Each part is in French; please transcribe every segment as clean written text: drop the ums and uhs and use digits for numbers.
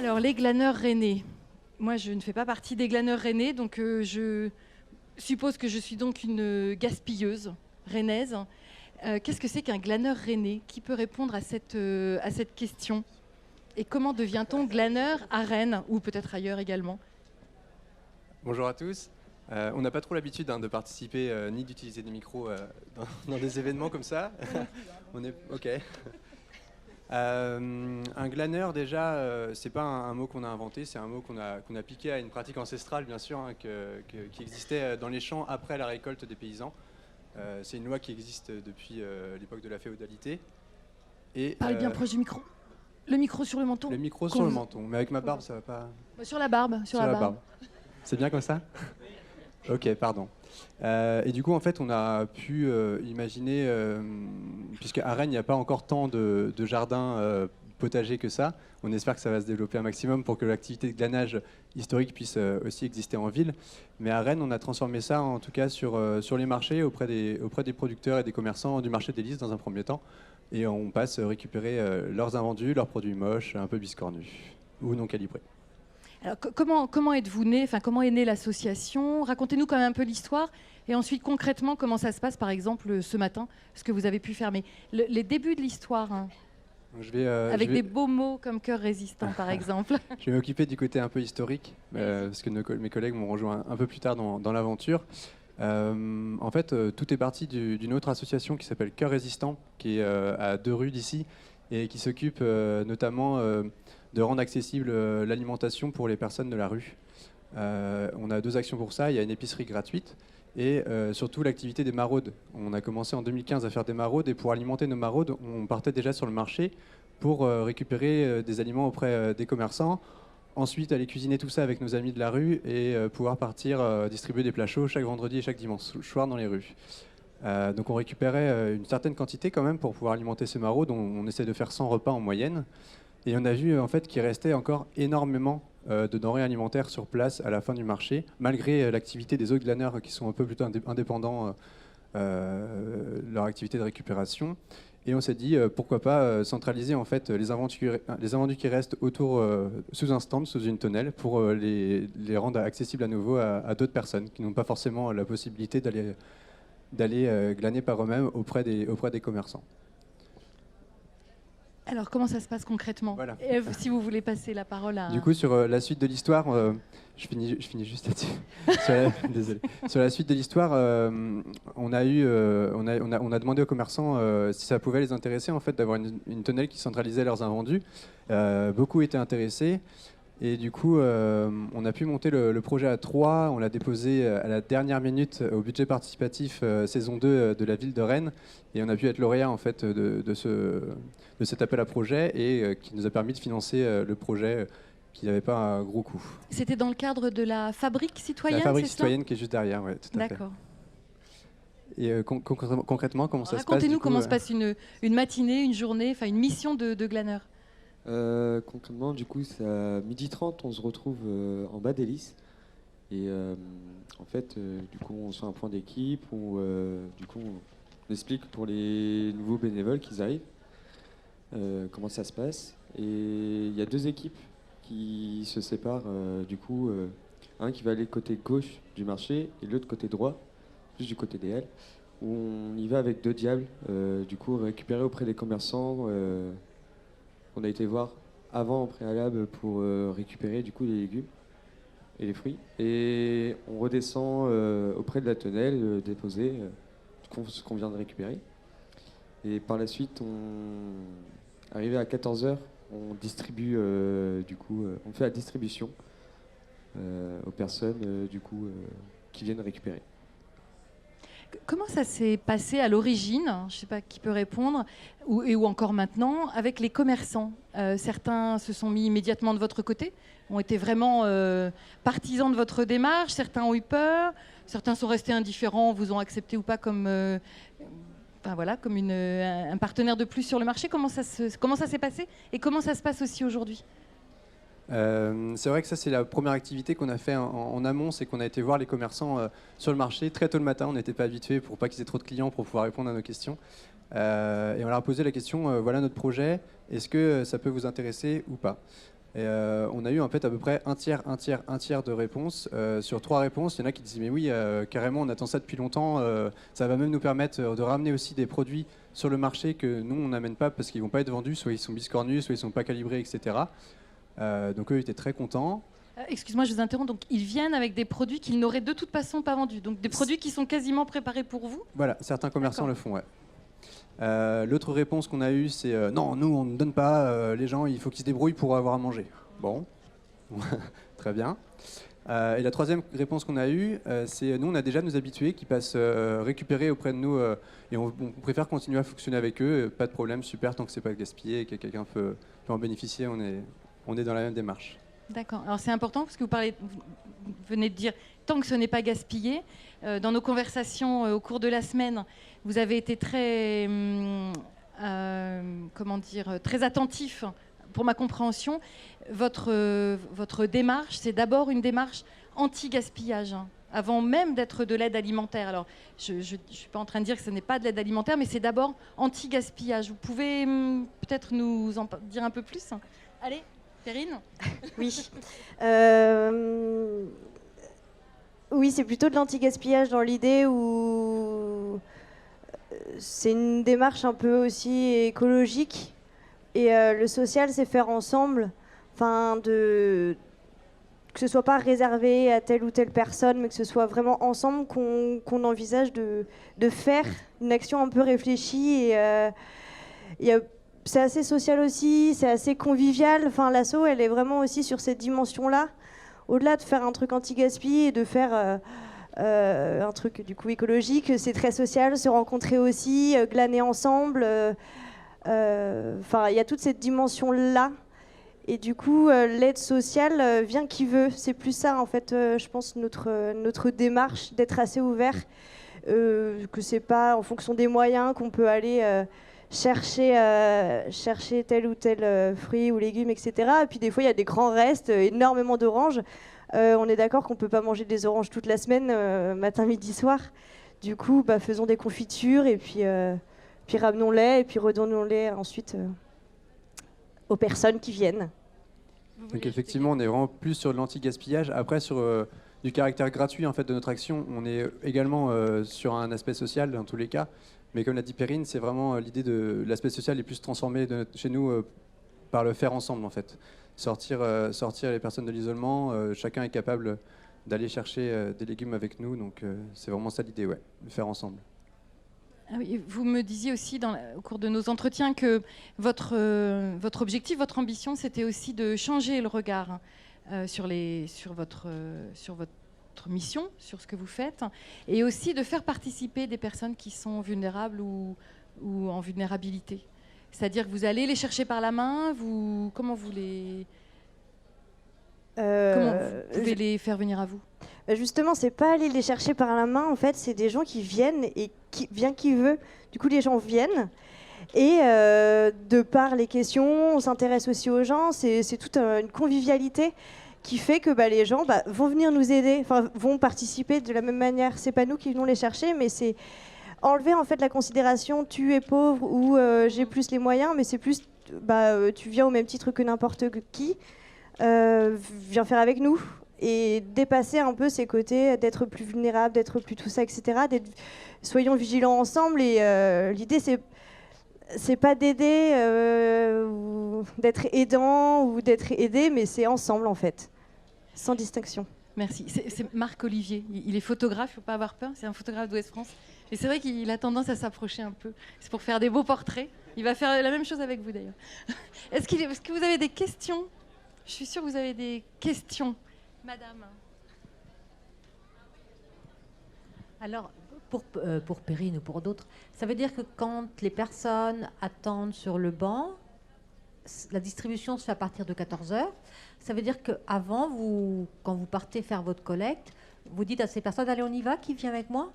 Alors, les glaneurs rennais. Moi, je ne fais pas partie des glaneurs rennais, donc je suppose que je suis donc une gaspilleuse rennaise. Qu'est-ce que c'est qu'un glaneur rennais? Qui peut répondre à cette question? Et comment devient-on glaneur à Rennes, ou peut-être ailleurs également? Bonjour à tous. On n'a pas trop l'habitude de participer ni d'utiliser des micros dans des événements comme ça. On est OK. Un glaneur, déjà, c'est pas un mot qu'on a inventé, c'est un mot qu'on a piqué à une pratique ancestrale, bien sûr, hein, qui existait dans les champs après la récolte des paysans. C'est une loi qui existe depuis l'époque de la féodalité. Et, Parlez bien proche du micro. Le micro sur le menton. Le micro sur le menton, mais avec ma barbe, ça va pas. Sur la barbe. Sur la barbe. C'est bien comme ça? Ok, pardon. Et du coup, en fait, on a pu imaginer, puisqu'à Rennes, il n'y a pas encore tant de jardins potagers que ça, on espère que ça va se développer un maximum pour que l'activité de glanage historique puisse aussi exister en ville. Mais à Rennes, on a transformé ça, en tout cas, sur les marchés, auprès des producteurs et des commerçants du marché des Lys dans un premier temps. Et on passe récupérer leurs invendus, leurs produits moches, un peu biscornus ou non calibrés. Alors, comment êtes-vous né? Enfin, comment est née l'association? Racontez-nous quand même un peu l'histoire. Et ensuite, concrètement, comment ça se passe, par exemple, ce matin, ce que vous avez pu faire. Mais les débuts de l'histoire, hein, avec des beaux mots comme cœur résistant, par exemple. Je vais m'occuper du côté un peu historique, parce que mes collègues m'ont rejoint un peu plus tard dans l'aventure. En fait, tout est parti d'une autre association qui s'appelle Cœur Résistant, qui est à 2 rues d'ici, et qui s'occupe notamment de rendre accessible l'alimentation pour les personnes de la rue. On a 2 actions pour ça. Il y a une épicerie gratuite et surtout l'activité des maraudes. On a commencé en 2015 à faire des maraudes, et pour alimenter nos maraudes, on partait déjà sur le marché pour récupérer des aliments auprès des commerçants. Ensuite, aller cuisiner tout ça avec nos amis de la rue et pouvoir partir distribuer des plats chauds chaque vendredi et chaque dimanche soir dans les rues. Donc on récupérait une certaine quantité quand même pour pouvoir alimenter ces maraudes. On essaie de faire 100 repas en moyenne. Et on a vu en fait qu'il restait encore énormément de denrées alimentaires sur place à la fin du marché, malgré l'activité des autres glaneurs qui sont un peu plutôt indépendants leur activité de récupération. Et on s'est dit pourquoi pas centraliser en fait les invendus qui restent autour sous un stand, sous une tonnelle, pour les rendre accessibles à nouveau à d'autres personnes qui n'ont pas forcément la possibilité d'aller glaner par eux-mêmes auprès des commerçants. Alors, comment ça se passe concrètement? Voilà. Et si vous voulez passer la parole à... Du coup, sur la suite de l'histoire, je finis juste là-dessus. Désolé. Sur la suite de l'histoire, on a demandé aux commerçants si ça pouvait les intéresser en fait, d'avoir une tonnelle qui centralisait leurs invendus. Beaucoup étaient intéressés. Et du coup, on a pu monter le projet à 3. On l'a déposé à la dernière minute au budget participatif saison 2 de la ville de Rennes. Et on a pu être lauréat en fait, de cet appel à projet, et qui nous a permis de financer le projet qui n'avait pas un gros coût. C'était dans le cadre de la fabrique citoyenne? La fabrique citoyenne qui est juste derrière, oui, tout à fait. D'accord. Et concrètement, comment ça se passe? Racontez-nous comment se passe une matinée, une journée, enfin une mission de glaneur. Concrètement, du coup, c'est à 12h30, on se retrouve en bas des Lys. Et en fait, du coup, on se fait un point d'équipe où du coup, on explique pour les nouveaux bénévoles qui arrivent comment ça se passe. Et il y a 2 équipes qui se séparent, du coup, un qui va aller côté gauche du marché et l'autre côté droit, plus du côté des halles, où on y va avec 2 diables, du coup, récupérer auprès des commerçants. On a été voir avant en préalable pour récupérer du coup les légumes et les fruits. Et on redescend auprès de la tonnelle, déposer ce qu'on vient de récupérer. Et par la suite, arrivé à 14h, on distribue du coup, on fait la distribution aux personnes du coup qui viennent récupérer. Comment ça s'est passé à l'origine? Je ne sais pas qui peut répondre, ou encore maintenant, avec les commerçants. Certains se sont mis immédiatement de votre côté, ont été vraiment partisans de votre démarche, certains ont eu peur, certains sont restés indifférents, vous ont accepté ou pas comme, comme un partenaire de plus sur le marché. Comment ça s'est passé et comment ça se passe aussi aujourd'hui? C'est vrai que ça, c'est la première activité qu'on a fait en amont, c'est qu'on a été voir les commerçants sur le marché très tôt le matin. On n'était pas habitués pour pas qu'ils aient trop de clients pour pouvoir répondre à nos questions. Et on leur a posé la question, voilà notre projet, est-ce que ça peut vous intéresser ou pas? Et on a eu en fait à peu près un tiers de réponses. Sur 3 réponses, il y en a qui disaient mais oui, carrément, on attend ça depuis longtemps. Ça va même nous permettre de ramener aussi des produits sur le marché que nous, on n'amène pas parce qu'ils ne vont pas être vendus. Soit ils sont biscornus, soit ils ne sont pas calibrés, etc. Donc eux, ils étaient très contents. Excuse-moi, je vous interromps. Donc, ils viennent avec des produits qu'ils n'auraient de toute façon pas vendus. Donc, des produits qui sont quasiment préparés pour vous. Voilà, certains commerçants D'accord. le font, ouais. L'autre réponse qu'on a eue, c'est non, nous, on ne donne pas. Les gens, il faut qu'ils se débrouillent pour avoir à manger. Bon, très bien. Et la troisième réponse qu'on a eue, c'est nous, on a déjà nos habitués qui passent récupérer auprès de nous et on préfère continuer à fonctionner avec eux. Pas de problème, super, tant que c'est pas gaspillé et que quelqu'un peut en bénéficier, on est dans la même démarche. D'accord. Alors, c'est important parce que vous venez de dire tant que ce n'est pas gaspillé. Dans nos conversations au cours de la semaine, vous avez été très, très attentif pour ma compréhension. Votre démarche, c'est d'abord une démarche anti-gaspillage, hein, avant même d'être de l'aide alimentaire. Alors, je ne suis pas en train de dire que ce n'est pas de l'aide alimentaire, mais c'est d'abord anti-gaspillage. Vous pouvez peut-être nous en dire un peu plus? Allez, Perrine. Oui. Oui, c'est plutôt de l'anti-gaspillage dans l'idée où c'est une démarche un peu aussi écologique. Et le social, c'est faire ensemble, que ce soit pas réservé à telle ou telle personne, mais que ce soit vraiment ensemble qu'on envisage de faire une action un peu réfléchie. Et c'est assez social aussi, c'est assez convivial. Enfin, l'asso, elle est vraiment aussi sur cette dimension-là. Au-delà de faire un truc anti-gaspi et de faire un truc du coup écologique, c'est très social, se rencontrer aussi, glaner ensemble. Enfin, il y a toute cette dimension-là. Et du coup, l'aide sociale vient qui veut. C'est plus ça, en fait, je pense, notre démarche, d'être assez ouvert. Que c'est pas en fonction des moyens qu'on peut aller chercher tel ou tel fruit ou légumes, etc. Et puis des fois, il y a des grands restes, énormément d'oranges. On est d'accord qu'on peut pas manger des oranges toute la semaine, matin, midi, soir. Du coup, faisons des confitures et puis ramenons-les et puis redonnons-les ensuite aux personnes qui viennent. Donc effectivement, on est vraiment plus sur de l'anti-gaspillage. Après, sur du caractère gratuit en fait, de notre action, on est également sur un aspect social dans tous les cas. Mais comme l'a dit Perrine, c'est vraiment l'idée de l'aspect social est plus transformé chez nous par le faire ensemble en fait. Sortir les personnes de l'isolement, chacun est capable d'aller chercher des légumes avec nous. Donc c'est vraiment ça l'idée, ouais, de faire ensemble. Ah oui, vous me disiez aussi au cours de nos entretiens que votre objectif, votre ambition, c'était aussi de changer le regard sur votre mission, sur ce que vous faites, et aussi de faire participer des personnes qui sont vulnérables ou en vulnérabilité. C'est-à-dire que vous allez les chercher par la main, comment vous pouvez les faire venir à vous? Justement, c'est pas aller les chercher par la main, en fait, c'est des gens qui viennent et qui vient qui veut. Du coup, les gens viennent et de par les questions, on s'intéresse aussi aux gens. C'est toute une convivialité qui fait que les gens vont venir nous aider, vont participer de la même manière. C'est pas nous qui venons les chercher, mais c'est enlever en fait la considération tu es pauvre ou j'ai plus les moyens, mais c'est plus tu viens au même titre que n'importe qui, viens faire avec nous. Et dépasser un peu ces côtés, d'être plus vulnérable, d'être plus tout ça, etc. Soyons vigilants ensemble. Et l'idée, c'est pas d'aider ou d'être aidant ou d'être aidé, mais c'est ensemble en fait, sans distinction. Merci. C'est Marc Olivier. Il est photographe, il ne faut pas avoir peur. C'est un photographe d'Ouest France. Et c'est vrai qu'il a tendance à s'approcher un peu. C'est pour faire des beaux portraits. Il va faire la même chose avec vous d'ailleurs. Est-ce que vous avez des questions? Je suis sûre que vous avez des questions. Madame. Alors, pour Perrine ou pour d'autres, ça veut dire que quand les personnes attendent sur le banc, la distribution se fait à partir de 14h. Ça veut dire qu'avant, quand vous partez faire votre collecte, vous dites à ces personnes, allez, on y va, qui vient avec moi?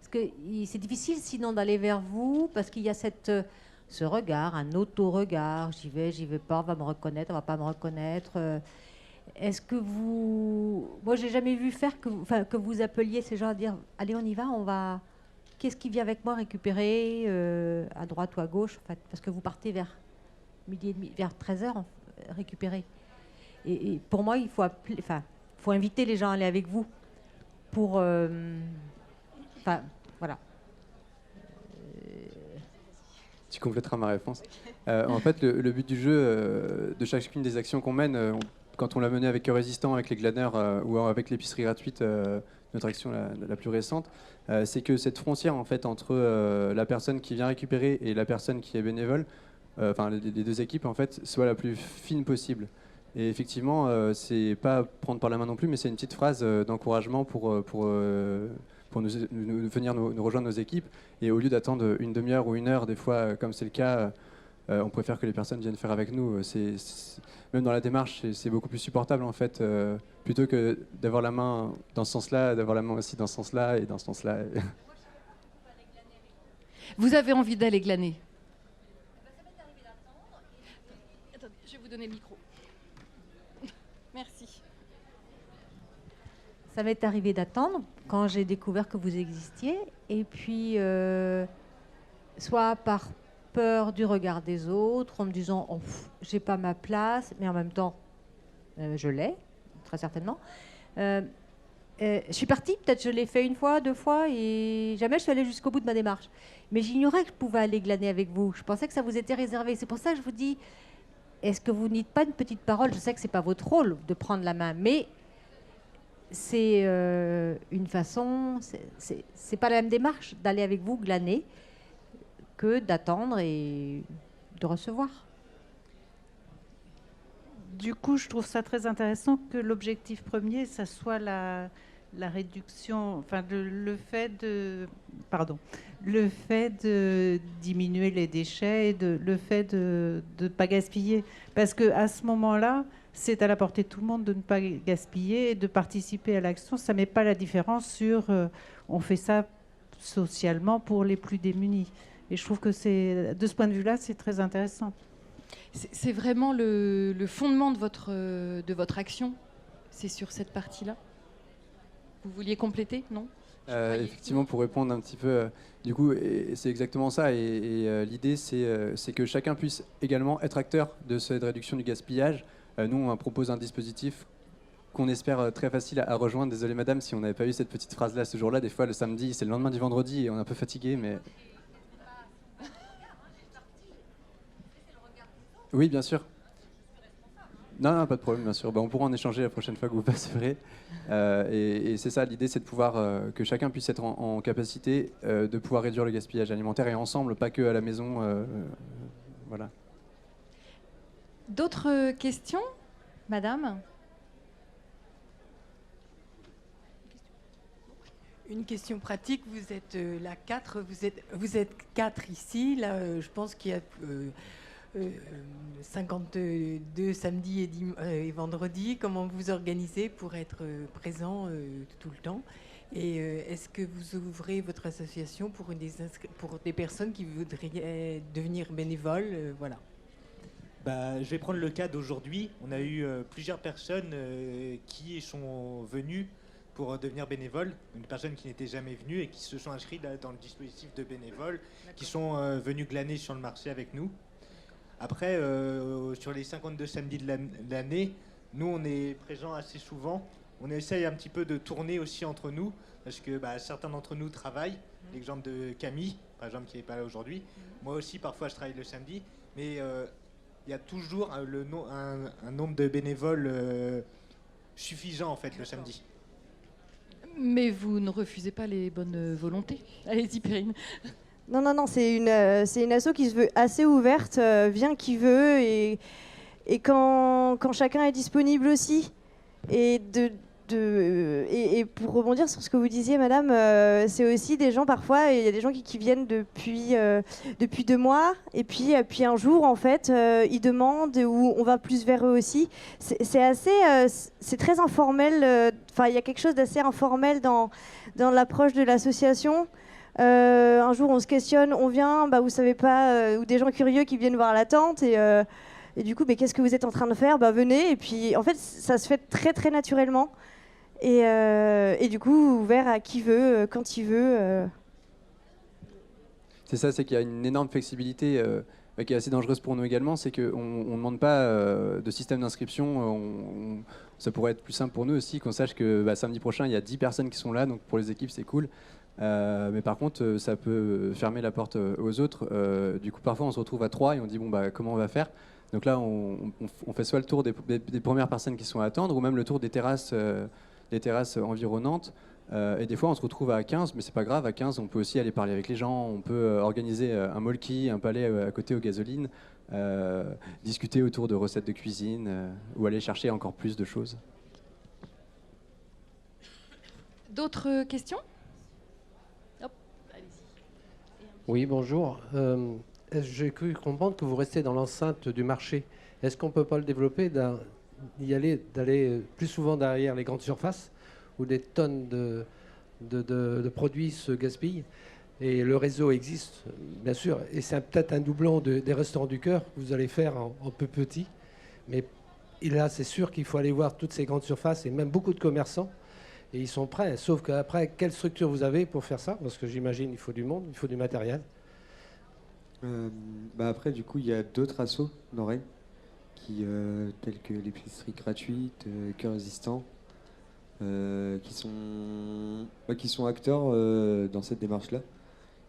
Parce que c'est difficile sinon d'aller vers vous, parce qu'il y a ce regard, un auto-regard, j'y vais pas, on va me reconnaître, on va pas me reconnaître. Est-ce que moi j'ai jamais vu faire que vous appeliez ces gens à dire allez on y va, qu'est-ce qui vient avec moi récupérer à droite ou à gauche, en fait, parce que vous partez vers midi et demi, vers 13h récupérer. Et pour moi, il faut faut inviter les gens à aller avec vous pour, voilà. Tu compléteras ma réponse. En fait, le but du jeu, de chacune des actions qu'on mène, quand on l'a mené avec Cœur Résistant, avec les glaneurs ou avec l'épicerie gratuite, notre action la plus récente, c'est que cette frontière en fait entre la personne qui vient récupérer et la personne qui est bénévole, enfin les deux équipes en fait, soit la plus fine possible. Et effectivement, c'est pas prendre par la main non plus, mais c'est une petite phrase d'encouragement pour venir nous rejoindre nos équipes. Et au lieu d'attendre une demi-heure ou une heure, des fois, comme c'est le cas, on préfère que les personnes viennent faire avec nous. Même dans la démarche, c'est beaucoup plus supportable en fait, plutôt que d'avoir la main dans ce sens-là, d'avoir la main aussi dans ce sens-là et dans ce sens-là. Vous avez envie d'aller glaner? Attendez, je vais vous donner le micro. Merci. Ça m'est arrivé d'attendre quand j'ai découvert que vous existiez, et puis soit par peur du regard des autres, en me disant oh, j'ai pas ma place, mais en même temps je l'ai, très certainement. Je suis partie, peut-être je l'ai fait une fois, deux fois, et jamais je suis allée jusqu'au bout de ma démarche. Mais j'ignorais que je pouvais aller glaner avec vous. Je pensais que ça vous était réservé. C'est pour ça que je vous dis, est-ce que vous n'y dites pas une petite parole? Je sais que c'est pas votre rôle de prendre la main, mais c'est une façon, c'est pas la même démarche d'aller avec vous glaner que d'attendre et de recevoir. Du coup, je trouve ça très intéressant que l'objectif premier, ça soit la réduction, enfin le fait de diminuer les déchets et le fait de ne pas gaspiller. Parce qu'à ce moment-là, c'est à la portée de tout le monde de ne pas gaspiller et de participer à l'action. Ça ne met pas la différence sur on fait ça socialement pour les plus démunis. Et je trouve que de ce point de vue-là, c'est très intéressant. C'est vraiment le fondement de votre action? C'est sur cette partie-là? Vous vouliez compléter, non? Effectivement, pour répondre un petit peu, du coup, c'est exactement ça. Et l'idée, c'est que chacun puisse également être acteur de cette réduction du gaspillage. Nous, on propose un dispositif qu'on espère très facile à rejoindre. Désolé, madame, si on n'avait pas eu cette petite phrase-là ce jour-là. Des fois, le samedi, c'est le lendemain du vendredi et on est un peu fatigué, mais... Oui, bien sûr. Non, pas de problème, bien sûr. On pourra en échanger la prochaine fois que vous passerez. Et c'est ça, l'idée, c'est de pouvoir que chacun puisse être en capacité de pouvoir réduire le gaspillage alimentaire, et ensemble, pas que à la maison. Voilà. D'autres questions, madame? Une question pratique, vous êtes là 4, vous êtes 4 ici. Là, je pense qu'il y a 52 samedis et vendredis. Comment vous organisez pour être présent tout le temps? Et est-ce que vous ouvrez votre association pour des personnes qui voudraient devenir bénévoles? Voilà. Je vais prendre le cas d'aujourd'hui. On a eu plusieurs personnes qui sont venues pour devenir bénévoles. Une personne qui n'était jamais venue et qui se sont inscrites dans le dispositif de bénévoles, qui sont venus glaner sur le marché avec nous. Après, sur les 52 samedis de l'année, nous, on est présents assez souvent. On essaye un petit peu de tourner aussi entre nous, parce que certains d'entre nous travaillent. L'exemple de Camille, par exemple, qui n'est pas là aujourd'hui. Moi aussi, parfois, je travaille le samedi. Mais il y a toujours un nombre de bénévoles suffisant, en fait, le samedi. Mais vous ne refusez pas les bonnes volontés. Allez-y, Perrine. Non, c'est une asso qui se veut assez ouverte, vient qui veut, et quand chacun est disponible aussi. Et pour rebondir sur ce que vous disiez, madame, c'est aussi des gens, parfois, il y a des gens qui viennent depuis 2 mois, et puis un jour, en fait, ils demandent, ou on va plus vers eux aussi. C'est très informel, il y a quelque chose d'assez informel dans l'approche de l'association. Un jour, on se questionne, on vient, vous savez pas, ou des gens curieux qui viennent voir la tente, et du coup, mais qu'est-ce que vous êtes en train de faire? Venez. Et puis, en fait, ça se fait très, très naturellement. Et du coup, ouvert à qui veut, quand il veut. C'est ça, c'est qu'il y a une énorme flexibilité. qui est assez dangereuse pour nous également, c'est qu'on ne demande pas de système d'inscription. Ça pourrait être plus simple pour nous aussi, qu'on sache que samedi prochain, il y a 10 personnes qui sont là, donc pour les équipes, c'est cool. Mais par contre, ça peut fermer la porte aux autres. Du coup, parfois, on se retrouve à 3 et on dit, bon, comment on va faire? Donc là, on fait soit le tour des premières personnes qui sont à attendre, ou même le tour des terrasses environnantes. Et des fois, on se retrouve à 15, mais c'est pas grave. À 15, on peut aussi aller parler avec les gens. On peut organiser un molki, un palais à côté aux gasolines, discuter autour de recettes de cuisine, ou aller chercher encore plus de choses. D'autres questions? Hop, allez-y. Oui, bonjour. J'ai cru comprendre que vous restez dans l'enceinte du marché. Est-ce qu'on ne peut pas le développer, d'aller plus souvent derrière les grandes surfaces où des tonnes de produits se gaspillent? Et le réseau existe, bien sûr, et c'est peut-être un doublon des restaurants du cœur que vous allez faire en peu petit. Mais là, c'est sûr qu'il faut aller voir toutes ces grandes surfaces et même beaucoup de commerçants. Et ils sont prêts. Sauf qu'après, quelle structure vous avez pour faire ça? Parce que j'imagine il faut du monde, il faut du matériel. Après, du coup, il y a d'autres assos dans Rennes, tels que l'épicerie gratuite, Cœur Résistant, qui sont acteurs dans cette démarche-là.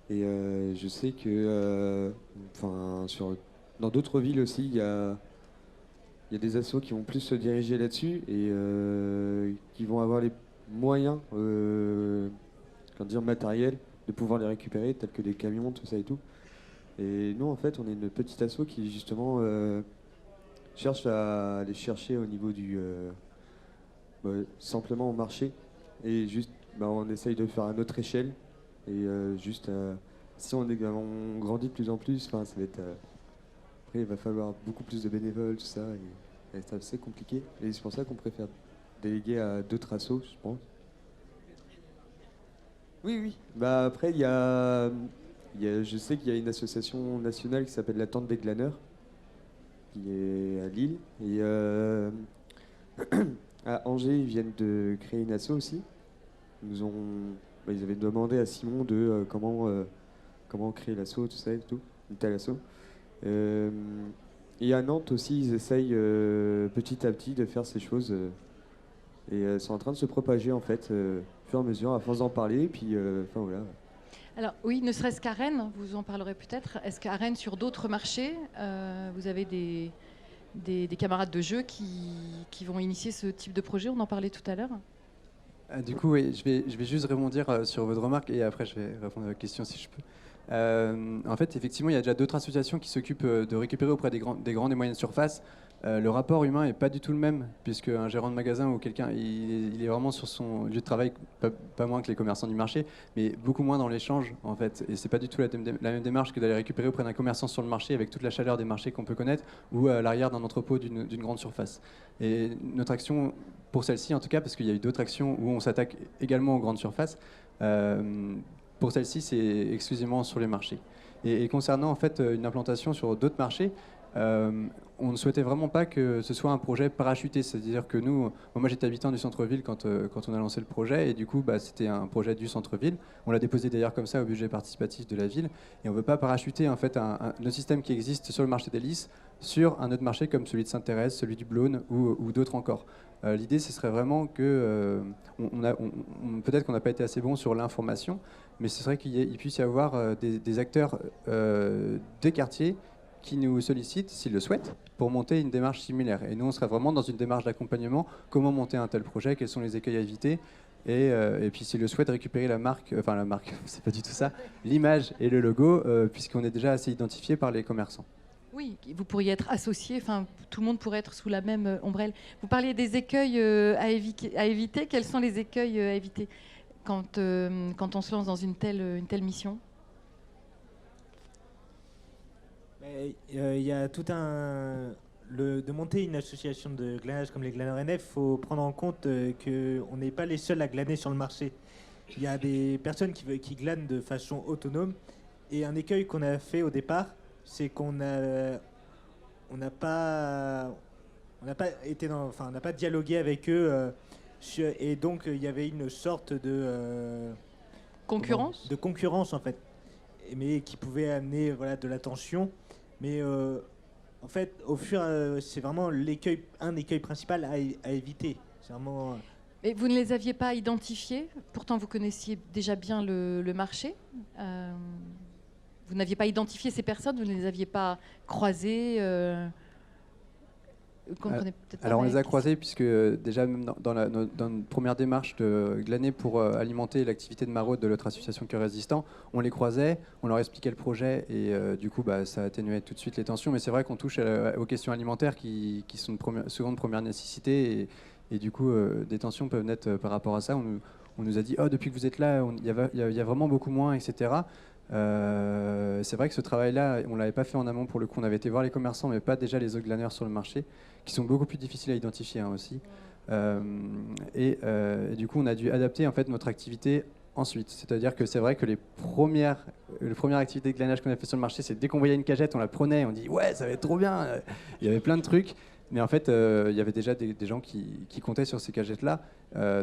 Et je sais que dans d'autres villes aussi, il y a des assos qui vont plus se diriger là-dessus et qui vont avoir les moyens matériels de pouvoir les récupérer, tels que des camions, tout ça et tout. Et nous, en fait, on est une petite asso qui, justement, cherche à aller chercher au niveau simplement au marché. Et juste, on essaye de faire à notre échelle. Et si on grandit de plus en plus, ça va être... après, il va falloir beaucoup plus de bénévoles, tout ça. Et c'est assez compliqué. Et c'est pour ça qu'on préfère déléguer à d'autres assos, je pense. Oui. Après, je sais qu'il y a une association nationale qui s'appelle la Tente des Glaneurs, qui est à Lille. Et à Angers, ils viennent de créer une asso aussi. Ils avaient demandé à Simon de comment créer l'asso, tout ça et tout, une telle asso. Et à Nantes aussi, ils essayent petit à petit de faire ces choses. Et sont en train de se propager, en fait, au fur et à mesure, à force d'en parler. Puis, voilà. Alors oui, ne serait-ce qu'à Rennes, vous en parlerez peut-être. Est-ce qu'à Rennes, sur d'autres marchés, vous avez des camarades de jeu qui vont initier ce type de projet? On en parlait tout à l'heure. Du coup, oui, je vais juste rebondir sur votre remarque et après je vais répondre à votre question si je peux. En fait, effectivement, il y a déjà d'autres associations qui s'occupent de récupérer auprès des grandes et moyennes surfaces. Le rapport humain n'est pas du tout le même, puisque un gérant de magasin ou quelqu'un, il est vraiment sur son lieu de travail, pas moins que les commerçants du marché, mais beaucoup moins dans l'échange, en fait. Et c'est pas du tout la même démarche que d'aller récupérer auprès d'un commerçant sur le marché avec toute la chaleur des marchés qu'on peut connaître, ou à l'arrière d'un entrepôt d'une grande surface. Et notre action, pour celle-ci en tout cas, parce qu'il y a eu d'autres actions où on s'attaque également aux grandes surfaces, pour celle-ci, c'est exclusivement sur les marchés. Et concernant en fait une implantation sur d'autres marchés, on ne souhaitait vraiment pas que ce soit un projet parachuté, c'est-à-dire que nous, moi j'étais habitant du centre-ville quand on a lancé le projet, et du coup c'était un projet du centre-ville. On l'a déposé d'ailleurs comme ça au budget participatif de la ville, et on ne veut pas parachuter en fait le système qui existe sur le marché des Lys sur un autre marché comme celui de Sainte-Thérèse, celui du Blône ou d'autres encore. L'idée, ce serait vraiment que, peut-être qu'on n'a pas été assez bon sur l'information, mais ce serait qu'il puisse y avoir des acteurs des quartiers qui nous sollicitent, s'ils le souhaitent, pour monter une démarche similaire. Et nous, on serait vraiment dans une démarche d'accompagnement, comment monter un tel projet, quels sont les écueils à éviter, et puis s'ils le souhaitent, récupérer la marque, c'est pas du tout ça, l'image et le logo, puisqu'on est déjà assez identifié par les commerçants. Oui, vous pourriez être associé, enfin tout le monde pourrait être sous la même ombrelle. Vous parliez des écueils à éviter. Quels sont les écueils à éviter quand on se lance dans une telle mission? Il y a tout de monter une association de glanage comme les Glaneurs NF, il faut prendre en compte qu'on n'est pas les seuls à glaner sur le marché. Il y a des personnes qui glanent de façon autonome, et un écueil qu'on a fait au départ, c'est qu'on n'a pas dialogué avec eux, et donc il y avait une sorte de concurrence en fait, mais qui pouvait amener de la tension. Mais en fait, c'est vraiment un écueil principal à éviter. C'est vraiment. Et vous ne les aviez pas identifiés, pourtant vous connaissiez déjà bien le marché. Vous n'aviez pas identifié ces personnes, vous ne les aviez pas croisées. Alors on les a croisés puisque déjà même dans notre première démarche de glaner pour alimenter l'activité de maraude de notre association Cœur Résistant, on les croisait, on leur expliquait le projet et du coup ça atténuait tout de suite les tensions. Mais c'est vrai qu'on touche aux questions alimentaires qui sont de seconde première nécessité et du coup des tensions peuvent naître par rapport à ça. On nous a dit depuis que vous êtes là, il y a vraiment beaucoup moins, etc. C'est vrai que ce travail-là, on ne l'avait pas fait en amont pour le coup. On avait été voir les commerçants, mais pas déjà les autres glaneurs sur le marché, qui sont beaucoup plus difficiles à identifier aussi. Et du coup, on a dû adapter en fait notre activité ensuite. C'est-à-dire que c'est vrai que les premières activités de glanage qu'on a fait sur le marché, c'est dès qu'on voyait une cagette, on la prenait, on dit ouais, ça va être trop bien. Il y avait plein de trucs. Mais en fait, il y avait déjà des gens qui comptaient sur ces cagettes-là.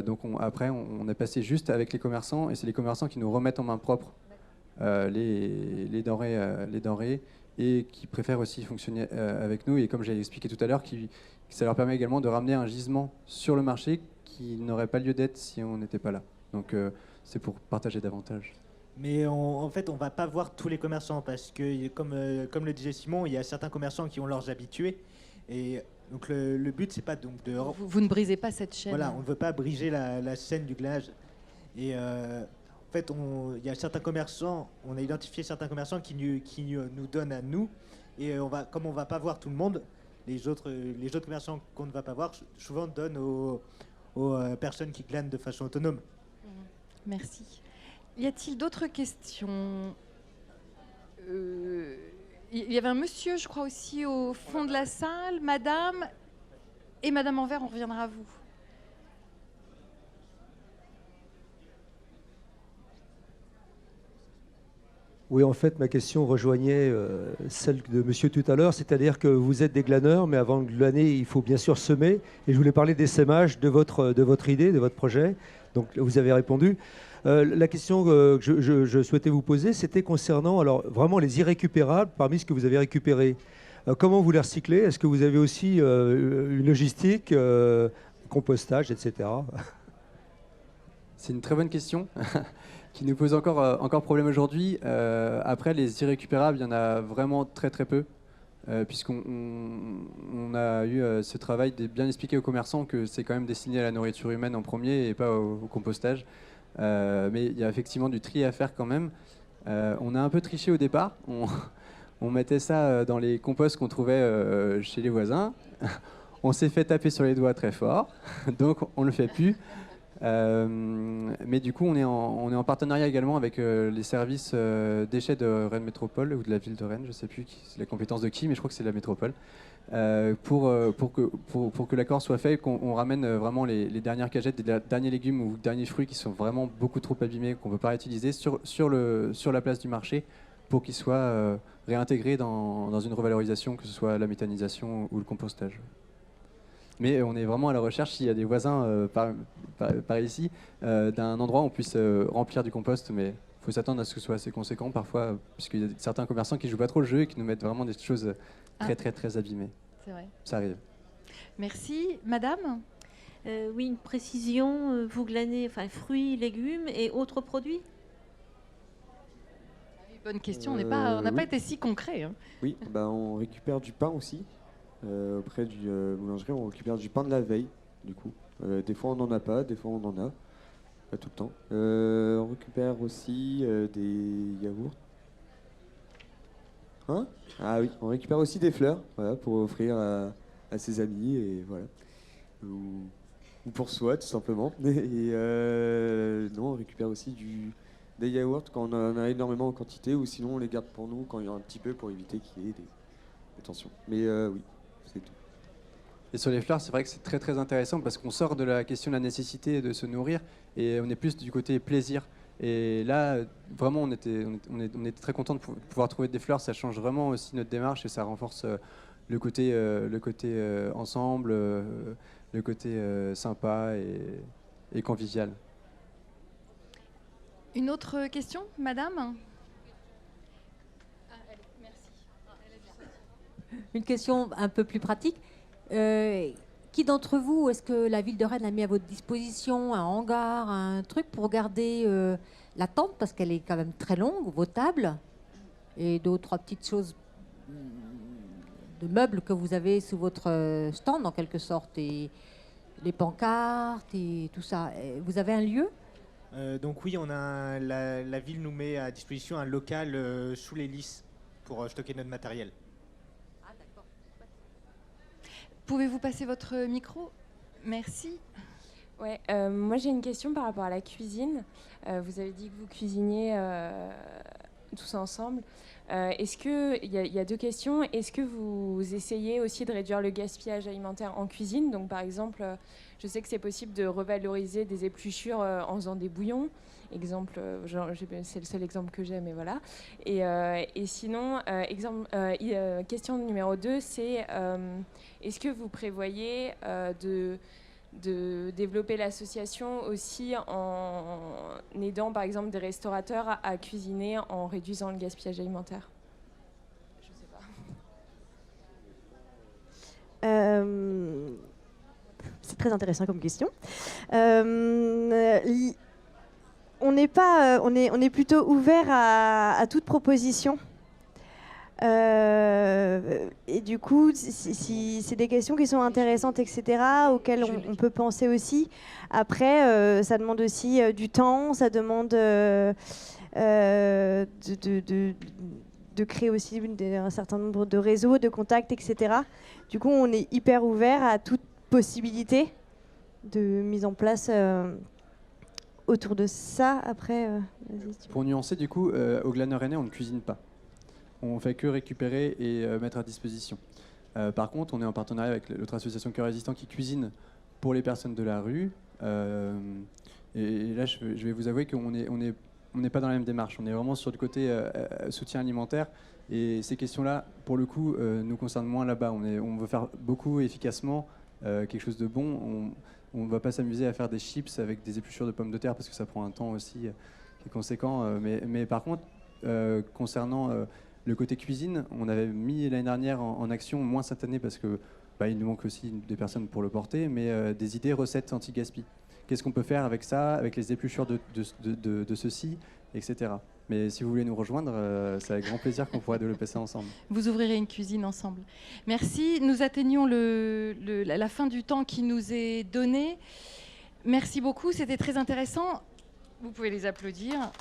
Donc après, on est passé juste avec les commerçants, et c'est les commerçants qui nous remettent en main propre les denrées et qui préfèrent aussi fonctionner avec nous. Et comme j'ai expliqué tout à l'heure, ça leur permet également de ramener un gisement sur le marché qui n'aurait pas lieu d'être si on n'était pas là. Donc c'est pour partager davantage. Mais en fait, on ne va pas voir tous les commerçants parce que, comme le disait Simon, il y a certains commerçants qui ont leurs habitués. Et donc le but, c'est pas donc de... Vous ne brisez pas cette chaîne. Voilà, on ne veut pas briser la chaîne du glanage. Et en fait, il y a certains commerçants, on a identifié certains commerçants qui nous donnent à nous. Et comme on ne va pas voir tout le monde, les autres commerçants qu'on ne va pas voir, souvent donnent aux personnes qui glanent de façon autonome. Merci. Y a-t-il d'autres questions ? Il y avait un monsieur, je crois, aussi au fond de la salle. Madame et Madame Envers, on reviendra à vous. Oui, en fait, ma question rejoignait celle de monsieur tout à l'heure, c'est-à-dire que vous êtes des glaneurs, mais avant de glaner, il faut bien sûr semer. Et je voulais parler des sémages, de votre idée, de votre projet. Donc, vous avez répondu. La question que je souhaitais vous poser, c'était concernant alors, vraiment les irrécupérables parmi ce que vous avez récupéré. Comment vous les recyclez ? Est-ce que vous avez aussi une logistique, compostage, etc. C'est une très bonne question qui nous pose encore problème aujourd'hui. Après, les irrécupérables, il y en a vraiment très très peu, puisqu'on a eu ce travail de bien expliquer aux commerçants que c'est quand même destiné à la nourriture humaine en premier et pas au compostage. Mais il y a effectivement du tri à faire quand même. On a un peu triché au départ. On mettait ça dans les composts qu'on trouvait chez les voisins. On s'est fait taper sur les doigts très fort, donc on ne le fait plus. Mais du coup, on est en partenariat également avec les services déchets de Rennes Métropole ou de la ville de Rennes, je ne sais plus c'est la compétence de qui, mais je crois que c'est la métropole, pour que l'accord soit fait, qu'on ramène vraiment les dernières cagettes, des derniers légumes ou derniers fruits qui sont vraiment beaucoup trop abîmés, qu'on ne peut pas réutiliser sur la place du marché pour qu'ils soient réintégrés dans une revalorisation, que ce soit la méthanisation ou le compostage. Mais on est vraiment à la recherche, s'il y a des voisins par ici, d'un endroit où on puisse remplir du compost, mais il faut s'attendre à ce que ce soit assez conséquent parfois, puisqu'il y a certains commerçants qui jouent pas trop le jeu et qui nous mettent vraiment des choses très abîmées. C'est vrai. Ça arrive. Merci. Madame ? Oui, une précision, vous glanez fruits, légumes et autres produits ? Bonne question, on n'a pas été si concret. Hein. Oui, on récupère du pain aussi. Auprès du boulangerie, on récupère du pain de la veille, du coup. Des fois on n'en a pas, des fois on en a. Pas tout le temps. On récupère aussi des yaourts. Hein ? Ah oui, on récupère aussi des fleurs, voilà, pour offrir à ses amis, et voilà. Ou pour soi, tout simplement. Et non, on récupère aussi des yaourts quand on en a énormément en quantité, ou sinon on les garde pour nous quand il y en a un petit peu pour éviter qu'il y ait des tensions. Mais oui, c'est tout. Et sur les fleurs, c'est vrai que c'est très intéressant parce qu'on sort de la question de la nécessité de se nourrir et on est plus du côté plaisir. Et là, vraiment, on était très content de pouvoir trouver des fleurs. Ça change vraiment aussi notre démarche et ça renforce le côté ensemble, le côté sympa et convivial. Une autre question, madame ? Merci. une question un peu plus pratique. Qui d'entre vous, est-ce que la ville de Rennes a mis à votre disposition un hangar, un truc pour garder la tente, parce qu'elle est quand même très longue, vos tables, et deux ou trois petites choses de meubles que vous avez sous votre stand, en quelque sorte, et les pancartes et tout ça. Vous avez un lieu ? Donc oui, la ville nous met à disposition un local sous l'hélice pour stocker notre matériel. Ah, d'accord. Pouvez-vous passer votre micro ? Merci. Ouais, moi j'ai une question par rapport à la cuisine. Vous avez dit que vous cuisiniez tous ensemble. Il y a deux questions. Est-ce que vous essayez aussi de réduire le gaspillage alimentaire en cuisine ? Donc par exemple, je sais que c'est possible de revaloriser des épluchures en faisant des bouillons. Exemple, c'est le seul exemple que j'ai, mais voilà. Et sinon, question numéro 2, c'est est-ce que vous prévoyez de développer l'association aussi en aidant par exemple des restaurateurs à cuisiner en réduisant le gaspillage alimentaire ? Je sais pas. C'est très intéressant comme question. On est plutôt ouvert à toute proposition. Et du coup, si c'est des questions qui sont intéressantes, etc., auxquelles on peut penser aussi. Après, ça demande aussi du temps, ça demande de créer aussi un certain nombre de réseaux, de contacts, etc. Du coup, on est hyper ouvert à toute possibilité de mise en place autour de ça. Après, pour nuancer, du coup, au Glaneur Rennais, on ne cuisine pas. On fait que récupérer et mettre à disposition. Par contre, on est en partenariat avec l'autre association Cœur Résistant qui cuisine pour les personnes de la rue. Et là, je vais vous avouer qu'on n'est pas dans la même démarche. On est vraiment sur le côté soutien alimentaire. Et ces questions-là, pour le coup, nous concernent moins là-bas. On veut faire beaucoup efficacement quelque chose de bon. On ne va pas s'amuser à faire des chips avec des épluchures de pommes de terre parce que ça prend un temps aussi qui est conséquent. Mais par contre, concernant le côté cuisine, on avait mis l'année dernière en action, moins cette année parce que il nous manque aussi des personnes pour le porter, mais des idées recettes anti-gaspi. Qu'est-ce qu'on peut faire avec ça, avec les épluchures de ceci, etc. Mais si vous voulez nous rejoindre, c'est avec grand plaisir qu'on pourra développer ça ensemble. Vous ouvrirez une cuisine ensemble. Merci. Nous atteignons la fin du temps qui nous est donné. Merci beaucoup, c'était très intéressant. Vous pouvez les applaudir.